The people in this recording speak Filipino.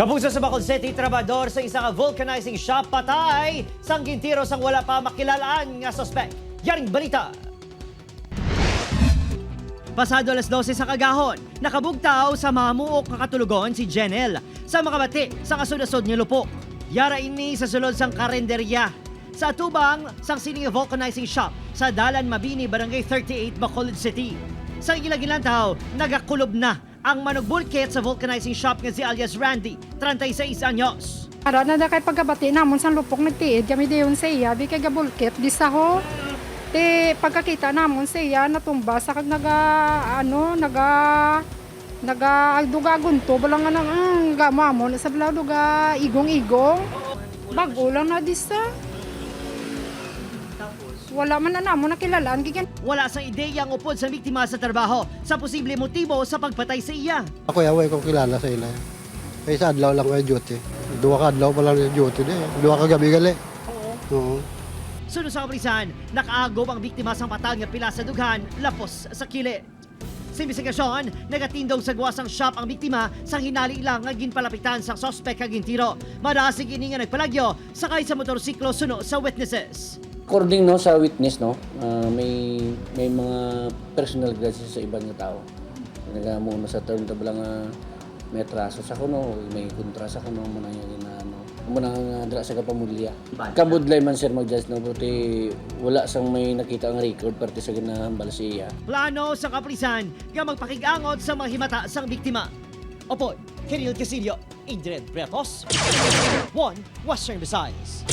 Kapuso sa Bacol City, trabador sa isang vulcanizing shop patay sang gintiro sang wala pa makilalaan nga suspect. Yaring balita. Pasado alas 12 sa kagahon, nakabugtaw sa mamuok kakatulugon si Jenel sa makabati sa kasud-asod ni Lupok. Yara ini sa sulod sang karenderya sa atubang sang sining vulcanizing shop sa Dalan Mabini, Barangay 38, Bacolod City. Sa ilang-ilantaw, nagakulob na ang manugbulkit sa vulcanizing shop nga si alias Randy, 36 anyos. Ara na kay pagkabati namon sa Lupok nagtiid kami diyon sa iya di kay gabulkit bisa ho. Ti pagkakita namon sa iya natumba sa kag naga dugagunto balang nga nang gamamon sa balaw duga igong-igong. Bago lang na disa. Wala man na namon nakilalaan gikan. Wala sang ideya ang upod sa biktima sa trabaho sa posible motibo sa pagpatay sa iya. Ako yaway ko kilala sa ila. Kaya sa adlaw lang ko yung duty. Dua ka adlaw pa lang yung duty. Dua ka gabi gali. Oo. Sunod sa kaprisan, nakaagom ang biktima sang patag nga pila sa dughan, lapos sa kilid. Sa investigasyon, nagatindog sa guwasang shop ang biktima sang hinali ilang nga ginpalapitan sang suspect kag gintiro. Madasig ini nga nagpalagyo sakay sa motorsiklo suno sa witnesses. According sa witness may mga personal grudges sa ibang nga tao. Nagamuna sa term ta nga may traso sa kuno, may kontra sa kuno mo nang nga dira sa kapamilya. Kabudlay man sir mag-judge buti wala sang may nakita ang record parte sa ginahambal siya. Plano sa kaprisan nga magpakig-angot sa mga himata sang biktima. Opo, Kiril Casillo, Adrian Bretos, One Western Visayas.